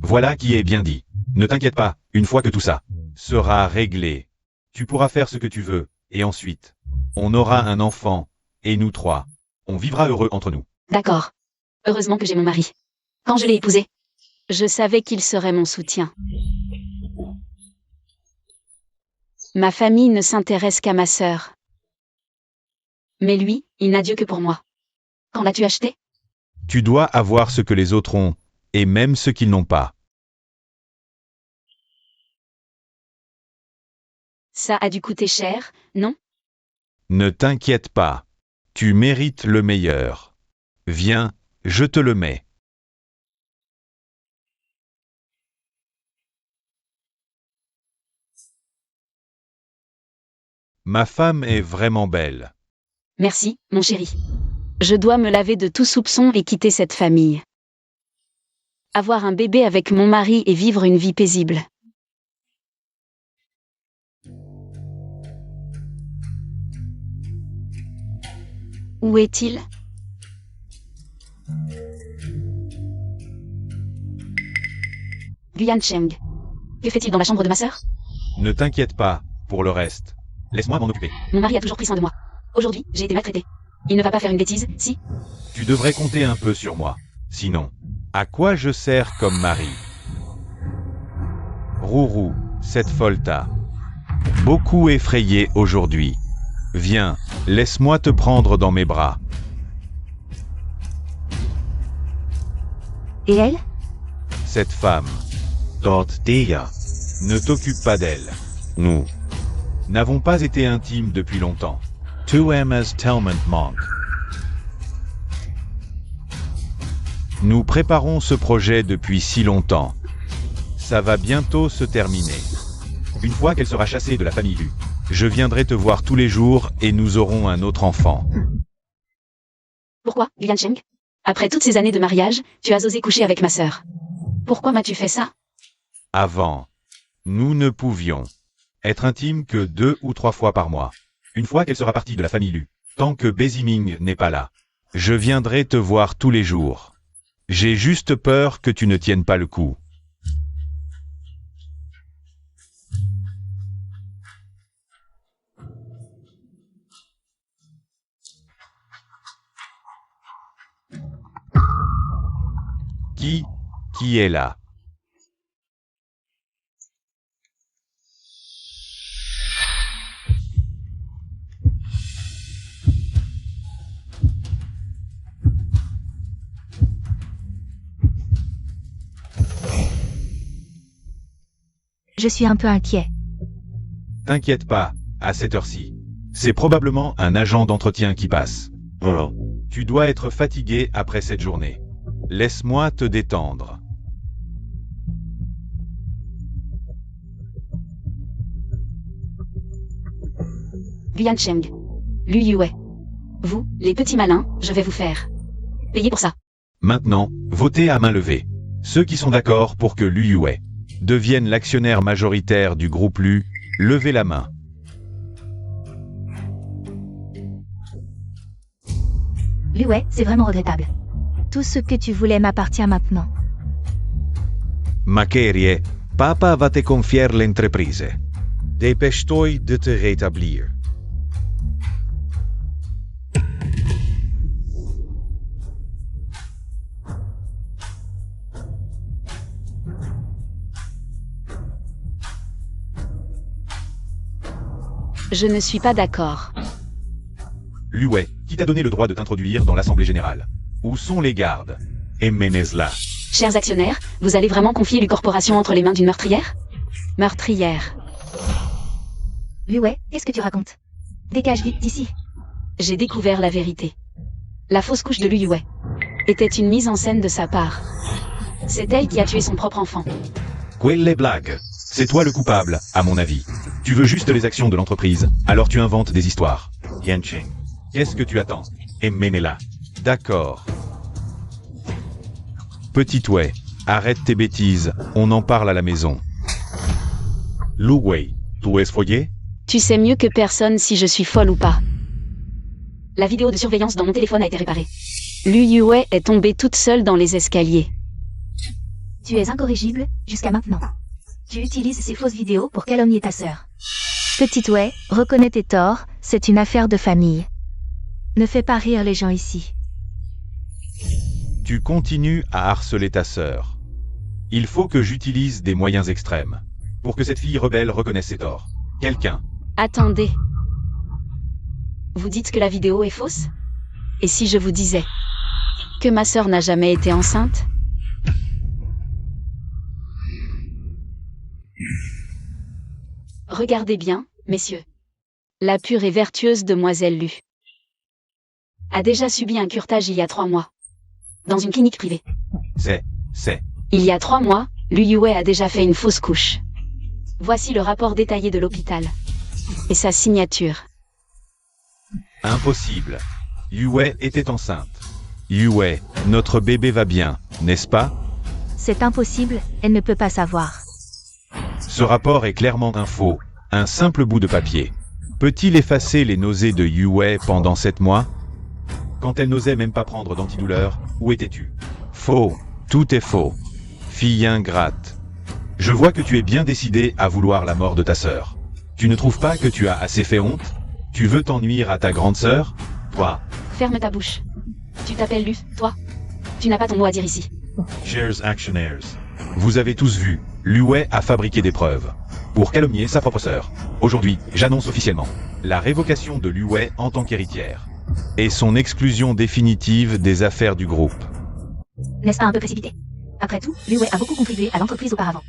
Voilà qui est bien dit. Ne t'inquiète pas, une fois que tout ça sera réglé, tu pourras faire ce que tu veux, et ensuite, on aura un enfant, et nous trois, on vivra heureux entre nous. D'accord. Heureusement que j'ai mon mari. Quand je l'ai épousé, je savais qu'il serait mon soutien. Ma famille ne s'intéresse qu'à ma sœur. Mais lui, il n'a Dieu que pour moi. Quand l'as-tu acheté? Tu dois avoir ce que les autres ont, et même ce qu'ils n'ont pas. Ça a dû coûter cher, non? Ne t'inquiète pas. Tu mérites le meilleur. Viens, je te le mets. Ma femme est vraiment belle. Merci, mon chéri. Je dois me laver de tout soupçon et quitter cette famille. Avoir un bébé avec mon mari et vivre une vie paisible. Où est-il? Guyan Cheng. Que fait-il dans la chambre de ma sœur? Ne t'inquiète pas, pour le reste. Laisse-moi m'en occuper. Mon mari a toujours pris soin de moi. Aujourd'hui, j'ai été maltraitée. Il ne va pas faire une bêtise, si? Tu devrais compter un peu sur moi. Sinon, à quoi je sers comme mari? Rourou, cette folta. Beaucoup effrayé aujourd'hui. Viens, laisse-moi te prendre dans mes bras. Et elle? Cette femme, Dorothea. ne t'occupe pas d'elle. Nous n'avons pas été intimes depuis longtemps. Tu aimes tellement manque. Nous préparons ce projet depuis si longtemps. Ça va bientôt se terminer. Une fois qu'elle sera chassée de la famille Lu, je viendrai te voir tous les jours et nous aurons un autre enfant. Pourquoi, Guyan Cheng? Après toutes ces années de mariage, tu as osé coucher avec ma sœur. Pourquoi m'as-tu fait ça? Avant, nous ne pouvions être intimes que 2 ou 3 fois par mois. Une fois qu'elle sera partie de la famille Lu, tant que Béziming n'est pas là, je viendrai te voir tous les jours. J'ai juste peur que tu ne tiennes pas le coup. Qui est là? Je suis un peu inquiet. T'inquiète pas, à cette heure-ci. C'est probablement un agent d'entretien qui passe. Oh. Tu dois être fatigué après cette journée. Laisse-moi te détendre. Guyan Cheng. Lu Yue. Vous, les petits malins, je vais vous faire payer pour ça. Maintenant, votez à main levée. Ceux qui sont d'accord pour que Lu Yue devienne l'actionnaire majoritaire du groupe Lu, levez la main. Lué, c'est vraiment regrettable. Tout ce que tu voulais m'appartient maintenant. Makerie, papa va te confier l'entreprise. Dépêche-toi de te rétablir. Je ne suis pas d'accord. Lué, qui t'a donné le droit de t'introduire dans l'Assemblée Générale? Où sont les gardes? Et menez-la. Chers actionnaires, vous allez vraiment confier l'U-Corporation entre les mains d'une meurtrière? Meurtrière. Lué, qu'est-ce que tu racontes? Dégage vite d'ici. J'ai découvert la vérité. La fausse couche de Lu Yue était une mise en scène de sa part. C'est elle qui a tué son propre enfant. Quelle blague. C'est toi le coupable, à mon avis. Tu veux juste les actions de l'entreprise, alors tu inventes des histoires. Yanching. Qu'est-ce que tu attends? Et menez-la. D'accord. Petit Wei, arrête tes bêtises, on en parle à la maison. Lu Wei, tu es foyer? Tu sais mieux que personne si je suis folle ou pas. La vidéo de surveillance dans mon téléphone a été réparée. Lu Yue est tombée toute seule dans les escaliers. Tu es incorrigible, jusqu'à maintenant. Tu utilises ces fausses vidéos pour calomnier ta sœur. Petite Wei, reconnais tes torts, c'est une affaire de famille. Ne fais pas rire les gens ici. Tu continues à harceler ta sœur. Il faut que j'utilise des moyens extrêmes pour que cette fille rebelle reconnaisse ses torts. Quelqu'un. Attendez. Vous dites que la vidéo est fausse? Et si je vous disais que ma sœur n'a jamais été enceinte? Regardez bien, messieurs. La pure et vertueuse demoiselle Lu a déjà subi un curetage il y a 3 mois. Dans une clinique privée. C'est. Il y a 3 mois, Lu Yue a déjà fait une fausse couche. Voici le rapport détaillé de l'hôpital. Et sa signature. Impossible. Yue était enceinte. Yue, notre bébé va bien, n'est-ce pas? C'est impossible, elle ne peut pas savoir. Ce rapport est clairement un faux, un simple bout de papier. Peut-il effacer les nausées de Yue pendant 7 mois? Quand elle n'osait même pas prendre d'antidouleur, où étais-tu? Faux, tout est faux. Fille ingrate. Je vois que tu es bien décidé à vouloir la mort de ta sœur. Tu ne trouves pas que tu as assez fait honte? Tu veux t'en nuire à ta grande sœur? Toi. Ferme ta bouche. Tu t'appelles Lu, toi? Tu n'as pas ton mot à dire ici. Shares Actionnaires. Vous avez tous vu, Yue a fabriqué des preuves pour calomnier sa propre sœur. Aujourd'hui, j'annonce officiellement la révocation de Yue en tant qu'héritière et son exclusion définitive des affaires du groupe. N'est-ce pas un peu précipité? Après tout, Lu Wei a beaucoup contribué à l'entreprise auparavant.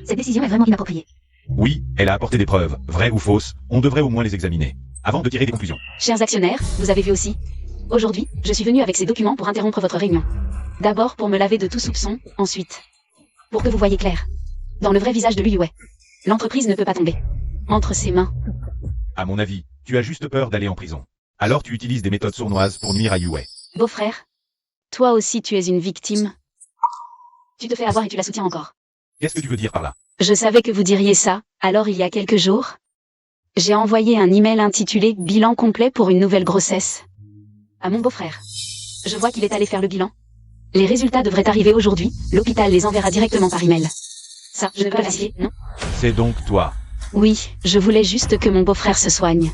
Cette décision est vraiment inappropriée. Oui, elle a apporté des preuves, vraies ou fausses, on devrait au moins les examiner avant de tirer des conclusions. Chers actionnaires, vous avez vu aussi. Aujourd'hui, je suis venu avec ces documents pour interrompre votre réunion. D'abord pour me laver de tout soupçon, ensuite pour que vous voyez clair. Dans le vrai visage de Lu Yue. L'entreprise ne peut pas tomber entre ses mains. À mon avis, tu as juste peur d'aller en prison. Alors tu utilises des méthodes sournoises pour nuire à Yue. Beau-frère, toi aussi tu es une victime. Tu te fais avoir et tu la soutiens encore. Qu'est-ce que tu veux dire par là? Je savais que vous diriez ça, alors il y a quelques jours, j'ai envoyé un email intitulé « Bilan complet pour une nouvelle grossesse » à mon beau-frère. Je vois qu'il est allé faire le bilan. Les résultats devraient arriver aujourd'hui, l'hôpital les enverra directement par email. Ça, je ne peux pas vérifier, non? C'est donc toi. Oui, je voulais juste que mon beau-frère se soigne.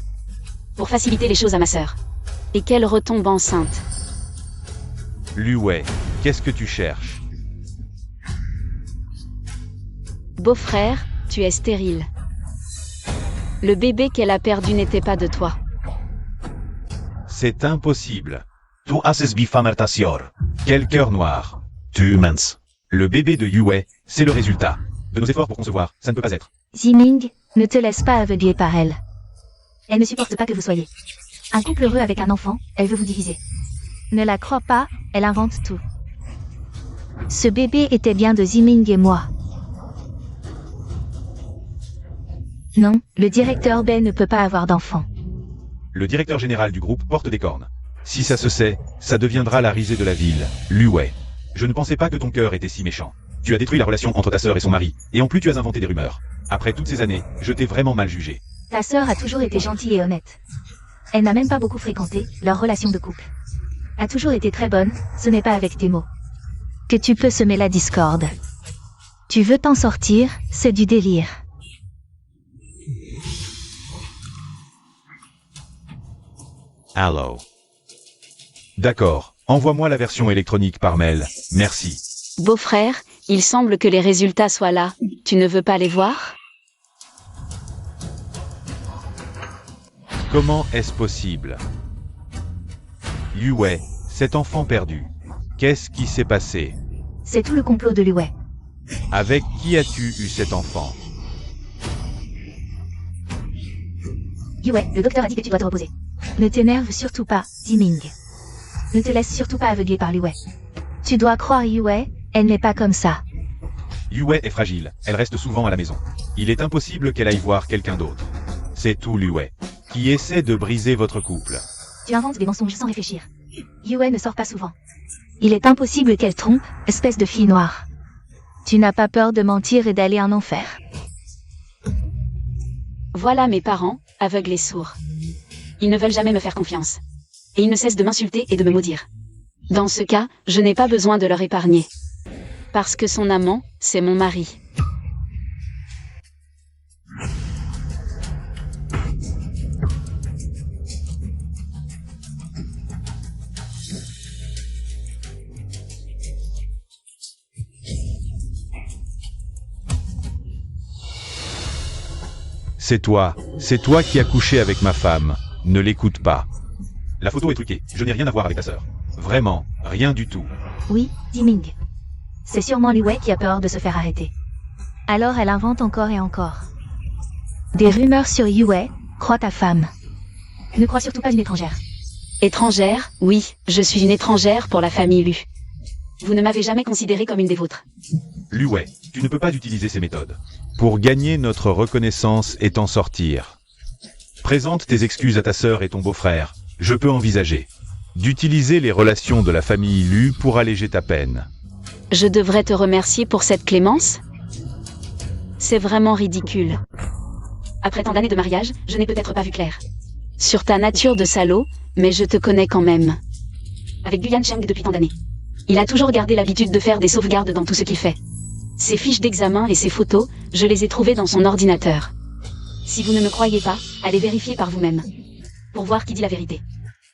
Pour faciliter les choses à ma sœur. Et qu'elle retombe enceinte. Yue, qu'est-ce que tu cherches? Beau-frère, tu es stérile. Le bébé qu'elle a perdu n'était pas de toi. C'est impossible. Tu haces bifamatación. Quel cœur noir. Tu mens. Le bébé de Yue, c'est le résultat de nos efforts pour concevoir. Ça ne peut pas être. Ziming, ne te laisse pas aveugler par elle. Elle ne supporte pas que vous soyez un couple heureux avec un enfant, elle veut vous diviser. Ne la crois pas, elle invente tout. Ce bébé était bien de Ziming et moi. Non, le directeur Ben ne peut pas avoir d'enfant. Le directeur général du groupe porte des cornes. Si ça se sait, ça deviendra la risée de la ville. Yue. Je ne pensais pas que ton cœur était si méchant. Tu as détruit la relation entre ta sœur et son mari, et en plus tu as inventé des rumeurs. Après toutes ces années, je t'ai vraiment mal jugé. Ta sœur a toujours été gentille et honnête. Elle n'a même pas beaucoup fréquenté leur relation de couple. A toujours été très bonne, ce n'est pas avec tes mots que tu peux semer la discorde. Tu veux t'en sortir, c'est du délire. Allo. D'accord, envoie-moi la version électronique par mail, merci. Beau-frère, il semble que les résultats soient là. Tu ne veux pas les voir? Comment est-ce possible? Yue, cet enfant perdu. Qu'est-ce qui s'est passé? C'est tout le complot de Lu Wei. Avec qui as-tu eu cet enfant? Yue, le docteur a dit que tu dois te reposer. Ne t'énerve surtout pas, Ziming. Ne te laisse surtout pas aveugler par Lu Wei. Tu dois croire Yue, elle n'est pas comme ça. Yue est fragile, elle reste souvent à la maison. Il est impossible qu'elle aille voir quelqu'un d'autre. C'est tout Yue, qui essaie de briser votre couple. Tu inventes des mensonges sans réfléchir. Yue ne sort pas souvent. Il est impossible qu'elle trompe, espèce de fille noire. Tu n'as pas peur de mentir et d'aller en enfer. Voilà mes parents, aveugles et sourds. Ils ne veulent jamais me faire confiance. Et ils ne cessent de m'insulter et de me maudire. Dans ce cas, je n'ai pas besoin de leur épargner. Parce que son amant, c'est mon mari. C'est toi qui as couché avec ma femme. Ne l'écoute pas. La photo est truquée. Je n'ai rien à voir avec ta sœur. Vraiment, rien du tout. Oui, Diming. C'est sûrement Liwei qui a peur de se faire arrêter. Alors elle invente encore et encore. Des rumeurs sur Yue, crois ta femme. Ne crois surtout pas une étrangère. Étrangère, oui, je suis une étrangère pour la famille Lu. Vous ne m'avez jamais considérée comme une des vôtres. Luwei, tu ne peux pas utiliser ces méthodes. Pour gagner notre reconnaissance et t'en sortir. Présente tes excuses à ta sœur et ton beau-frère. Je peux envisager. D'utiliser les relations de la famille Lu pour alléger ta peine. Je devrais te remercier pour cette clémence? C'est vraiment ridicule. Après tant d'années de mariage, je n'ai peut-être pas vu clair. Sur ta nature de salaud, mais je te connais quand même. Avec Guyan Cheng depuis tant d'années. Il a toujours gardé l'habitude de faire des sauvegardes dans tout ce qu'il fait. Ses fiches d'examen et ses photos, je les ai trouvées dans son ordinateur. Si vous ne me croyez pas, allez vérifier par vous-même. Pour voir qui dit la vérité.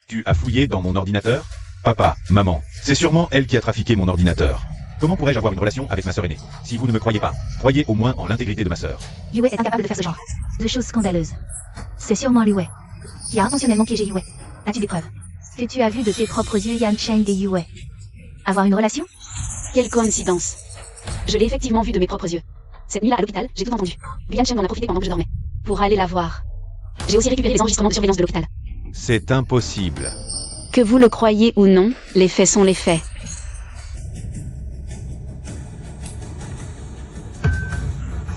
Tu as fouillé dans mon ordinateur? Papa, maman, c'est sûrement elle qui a trafiqué mon ordinateur. Comment pourrais-je avoir une relation avec ma sœur aînée? Si vous ne me croyez pas, croyez au moins en l'intégrité de ma sœur. Yue est incapable de faire ce genre de choses scandaleuses. C'est sûrement Liwei qui a intentionnellement piégé Yue. As-tu des preuves que tu as vu de tes propres yeux Yan Cheng et Yue avoir une relation? Quelle coïncidence. Je l'ai effectivement vu de mes propres yeux. Cette nuit-là à l'hôpital, j'ai tout entendu. Guyan Cheng en a profité pendant que je dormais. Pour aller la voir. J'ai aussi récupéré les enregistrements de surveillance de l'hôpital. C'est impossible. Que vous le croyez ou non, les faits sont les faits.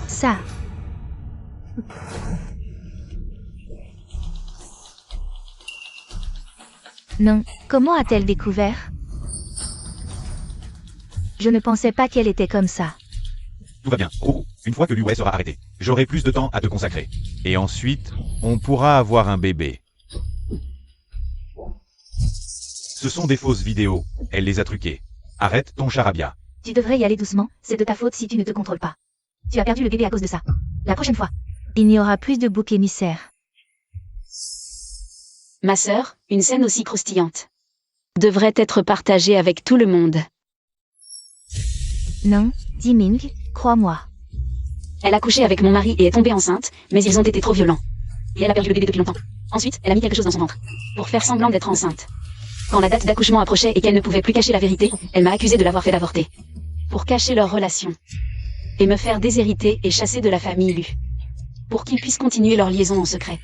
Ça. Non, comment a-t-elle découvert? Je ne pensais pas qu'elle était comme ça. Tout va bien. Oh, une fois que Luwei sera arrêté, j'aurai plus de temps à te consacrer. Et ensuite, on pourra avoir un bébé. Ce sont des fausses vidéos. Elle les a truquées. Arrête ton charabia. Tu devrais y aller doucement, c'est de ta faute si tu ne te contrôles pas. Tu as perdu le bébé à cause de ça. La prochaine fois, il n'y aura plus de bouc émissaire. Ma sœur, une scène aussi croustillante, devrait être partagée avec tout le monde. Non, Diming, crois-moi. Elle a couché avec mon mari et est tombée enceinte, mais ils ont été trop violents. Et elle a perdu le bébé depuis longtemps. Ensuite, elle a mis quelque chose dans son ventre. Pour faire semblant d'être enceinte. Quand la date d'accouchement approchait et qu'elle ne pouvait plus cacher la vérité, elle m'a accusé de l'avoir fait d'avorter. Pour cacher leur relation. Et me faire déshériter et chasser de la famille Lu. Pour qu'ils puissent continuer leur liaison en secret.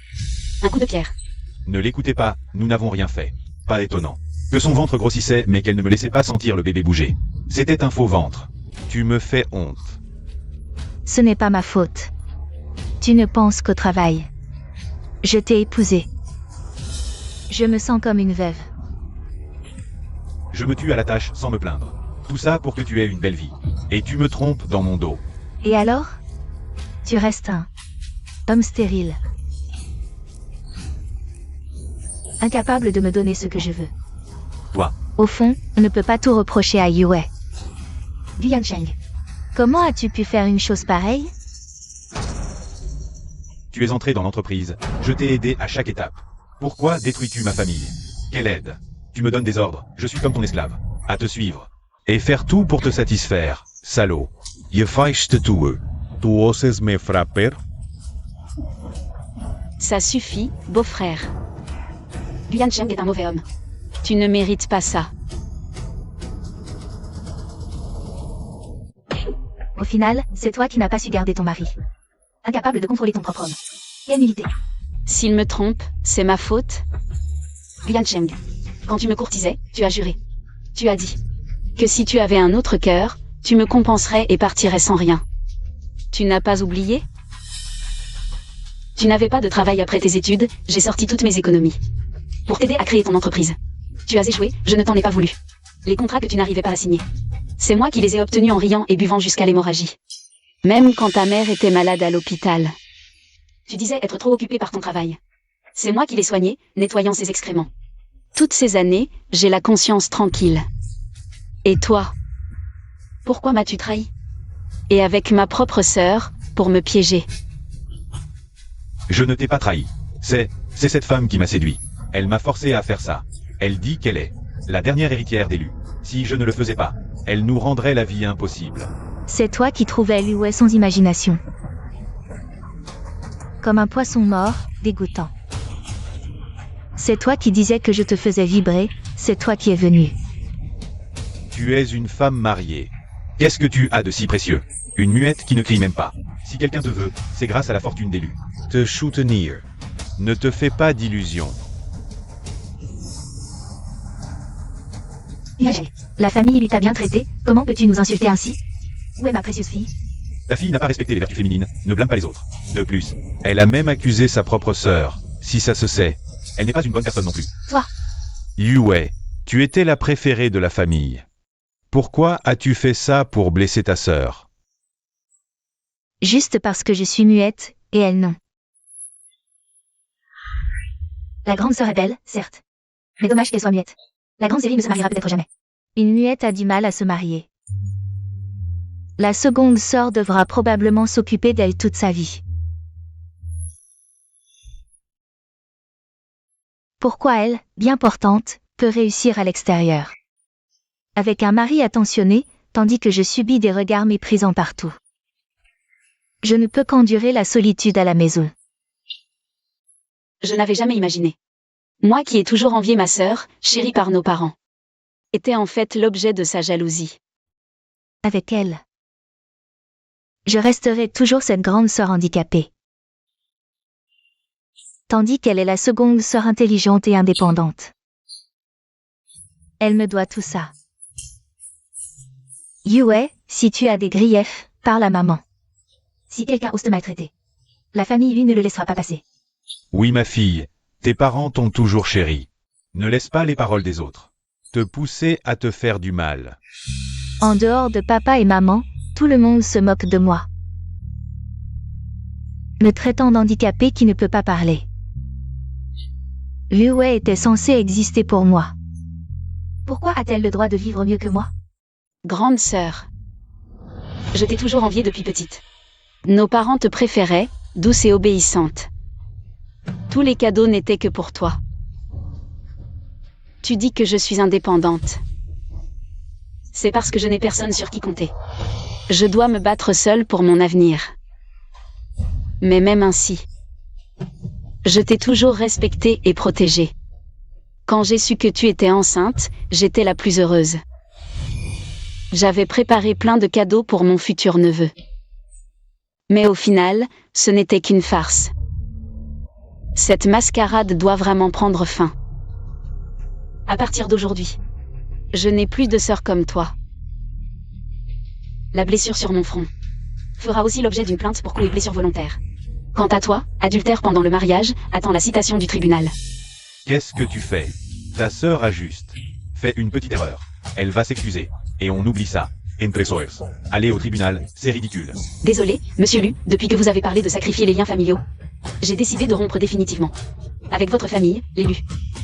Un coup de pierre. Ne l'écoutez pas, nous n'avons rien fait. Pas étonnant. Que son ventre grossissait mais qu'elle ne me laissait pas sentir le bébé bouger. C'était un faux ventre. Tu me fais honte. Ce n'est pas ma faute. Tu ne penses qu'au travail. Je t'ai épousé. Je me sens comme une veuve. Je me tue à la tâche sans me plaindre. Tout ça pour que tu aies une belle vie. Et tu me trompes dans mon dos. Et alors? Tu restes un homme stérile. Incapable de me donner ce que je veux. Toi. Au fond, on ne peut pas tout reprocher à Yue. Guyan Cheng. Comment as-tu pu faire une chose pareille? Tu es entré dans l'entreprise. Je t'ai aidé à chaque étape. Pourquoi détruis-tu ma famille? Quelle aide? Tu me donnes des ordres. Je suis comme ton esclave. À te suivre. Et faire tout pour te satisfaire, salaud. Je feiste tuë. Tu oses me frapper? Ça suffit, beau-frère. Guyan Cheng est un mauvais homme. Tu ne mérites pas ça. Au final, c'est toi qui n'as pas su garder ton mari. Incapable de contrôler ton propre homme. Quelle nullité. S'il me trompe, c'est ma faute. Guyan Cheng. Quand tu me courtisais, tu as juré. Tu as dit que si tu avais un autre cœur, tu me compenserais et partirais sans rien. Tu n'as pas oublié? Tu n'avais pas de travail après tes études, j'ai sorti toutes mes économies. Pour t'aider à créer ton entreprise. Tu as échoué, je ne t'en ai pas voulu. Les contrats que tu n'arrivais pas à signer. C'est moi qui les ai obtenus en riant et buvant jusqu'à l'hémorragie. Même quand ta mère était malade à l'hôpital. Tu disais être trop occupé par ton travail. C'est moi qui l'ai soignée, nettoyant ses excréments. Toutes ces années, j'ai la conscience tranquille. Et toi? Pourquoi m'as-tu trahi? Et avec ma propre sœur, pour me piéger. Je ne t'ai pas trahi. C'est cette femme qui m'a séduit. Elle m'a forcé à faire ça. Elle dit qu'elle est la dernière héritière d'Élu. Si je ne le faisais pas, elle nous rendrait la vie impossible. C'est toi qui trouvais Liu sans imagination. Comme un poisson mort, dégoûtant. C'est toi qui disais que je te faisais vibrer, c'est toi qui es venu. Tu es une femme mariée. Qu'est-ce que tu as de si précieux? Une muette qui ne crie même pas. Si quelqu'un te veut, c'est grâce à la fortune d'Élu. Te soutenir. Ne te fais pas d'illusions. La famille lui t'a bien traité, comment peux-tu nous insulter ainsi? Où est ma précieuse fille? Ta fille n'a pas respecté les vertus féminines, ne blâme pas les autres. De plus, Elle a même accusé sa propre sœur, si ça se sait. elle n'est pas une bonne personne non plus. Toi, Yue, tu étais la préférée de la famille. Pourquoi as-tu fait ça pour blesser ta sœur? juste parce que je suis muette, et elle non. La grande sœur est belle, certes. Mais dommage qu'elle soit muette. La grande série ne se mariera peut-être jamais. Une muette a du mal à se marier. La seconde sœur devra probablement s'occuper d'elle toute sa vie. Pourquoi elle, bien portante, peut réussir à l'extérieur? Avec un mari attentionné, tandis que je subis des regards méprisants partout. Je ne peux qu'endurer la solitude à la maison. Je n'avais jamais imaginé. Moi qui ai toujours envié ma sœur, chérie par nos parents, était en fait l'objet de sa jalousie. Avec elle, je resterai toujours cette grande sœur handicapée. Tandis qu'elle est la seconde sœur intelligente et indépendante. Elle me doit tout ça. Yue, si tu as des griefs, parle à maman. Si quelqu'un ose te maltraiter, la famille lui ne le laissera pas passer. Oui ma fille, tes parents t'ont toujours chérie. Ne laisse pas les paroles des autres Te pousser à te faire du mal. En dehors de papa et maman, tout le monde se moque de moi. Me traitant d'handicapé qui ne peut pas parler. Liu était censée exister pour moi. Pourquoi a-t-elle le droit de vivre mieux que moi? Grande sœur. Je t'ai toujours enviée depuis petite. Nos parents te préféraient, douce et obéissante. Tous les cadeaux n'étaient que pour toi. Tu dis que je suis indépendante. C'est parce que je n'ai personne sur qui compter. Je dois me battre seule pour mon avenir. Mais même ainsi, je t'ai toujours respectée et protégée. Quand j'ai su que tu étais enceinte, j'étais la plus heureuse. J'avais préparé plein de cadeaux pour mon futur neveu. Mais au final, ce n'était qu'une farce. Cette mascarade doit vraiment prendre fin. À partir d'aujourd'hui, je n'ai plus de sœur comme toi. La blessure sur mon front fera aussi l'objet d'une plainte pour coups et blessures volontaires. Quant à toi, adultère pendant le mariage, attends la citation du tribunal. Qu'est-ce que tu fais? Ta sœur a juste fait une petite erreur. Elle va s'excuser. Et on oublie ça. Entre soeurs. Aller au tribunal, c'est ridicule. Désolé, monsieur Lu, depuis que vous avez parlé de sacrifier les liens familiaux, j'ai décidé de rompre définitivement. Avec votre famille, les Lu.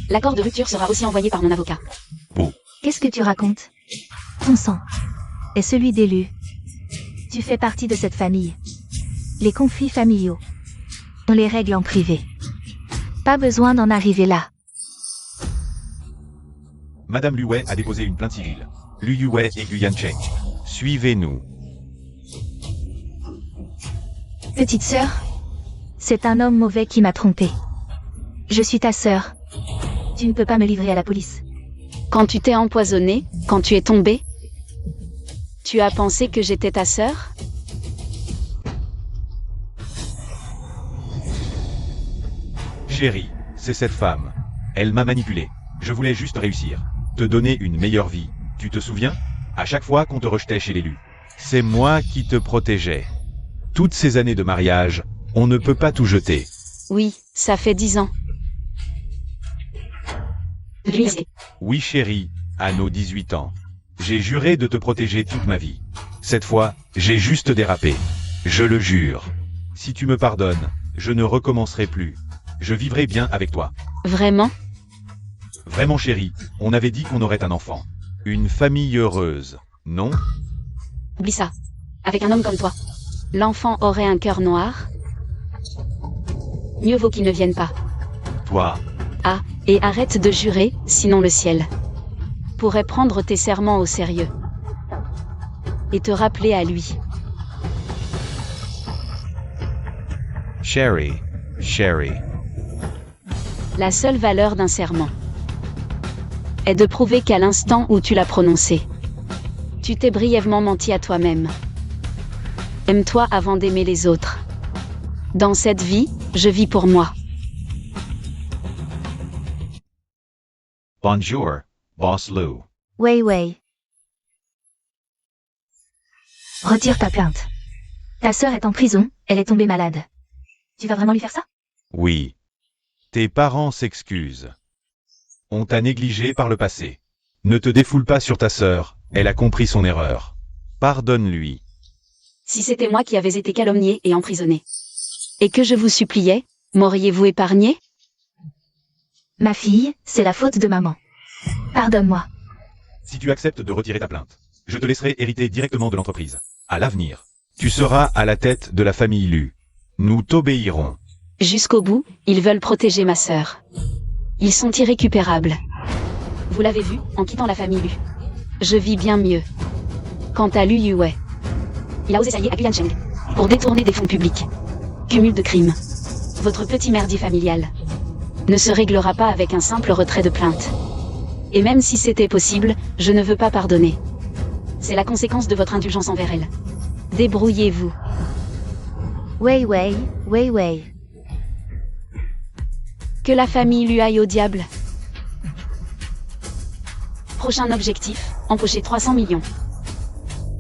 L'accord de rupture sera aussi envoyé par mon avocat. Qu'est-ce que tu racontes? Ton sang est celui d'Élu. Tu fais partie de cette famille. Les conflits familiaux, on les règle en privé. Pas besoin d'en arriver là. Madame Liu a déposé une plainte civile. Liu Yue et Guyan Cheng. Suivez-nous. Petite sœur, c'est un homme mauvais qui m'a trompée. Je suis ta sœur. Tu ne peux pas me livrer à la police. Quand tu t'es empoisonné, quand tu es tombé, tu as pensé que j'étais ta sœur? Chérie, c'est cette femme. Elle m'a manipulé. Je voulais juste réussir. Te donner une meilleure vie. Tu te souviens? À chaque fois qu'on te rejetait chez l'élu. C'est moi qui te protégeais. Toutes ces années de mariage, on ne peut pas tout jeter. Oui, ça fait 10 ans. Oui chérie, à nos 18 ans. J'ai juré de te protéger toute ma vie. Cette fois, j'ai juste dérapé. Je le jure. Si tu me pardonnes, je ne recommencerai plus. Je vivrai bien avec toi. Vraiment? Vraiment chérie, on avait dit qu'on aurait un enfant. Une famille heureuse, non? Oublie ça. Avec un homme comme toi. L'enfant aurait un cœur noir. Mieux vaut qu'il ne vienne pas. Toi, Ah, et arrête de jurer, sinon le ciel pourrait prendre tes serments au sérieux. Et te rappeler à lui. Sherry, Sherry. La seule valeur d'un serment est de prouver qu'à l'instant où tu l'as prononcé, tu t'es brièvement menti à toi-même. Aime-toi avant d'aimer les autres. Dans cette vie, je vis pour moi. bonjour, Boss Lou. Wei Wei. Retire ta plainte. Ta sœur est en prison, elle est tombée malade. Tu vas vraiment lui faire ça? Oui. Tes parents s'excusent. On t'a négligé par le passé. Ne te défoule pas sur ta sœur, elle a compris son erreur. Pardonne-lui. Si c'était moi qui avais été calomnié et emprisonné, et que je vous suppliais, m'auriez-vous épargné? Ma fille, c'est la faute de maman. Pardonne-moi. Si tu acceptes de retirer ta plainte, je te laisserai hériter directement de l'entreprise. À l'avenir, tu seras à la tête de la famille Lu. Nous t'obéirons. Jusqu'au bout, ils veulent protéger ma sœur. Ils sont irrécupérables. Vous l'avez vu, en quittant la famille Lu. Je vis bien mieux. Quant à Lu Yue, il a osé s'allier à Guyancheng pour détourner des fonds publics. Cumul de crimes. Votre petit merdier familial ne se réglera pas avec un simple retrait de plainte. Et même si c'était possible, je ne veux pas pardonner. C'est la conséquence de votre indulgence envers elle. Débrouillez-vous. Wei Wei, Wei Wei. Que la famille lui aille au diable. Prochain objectif, empocher 300 millions.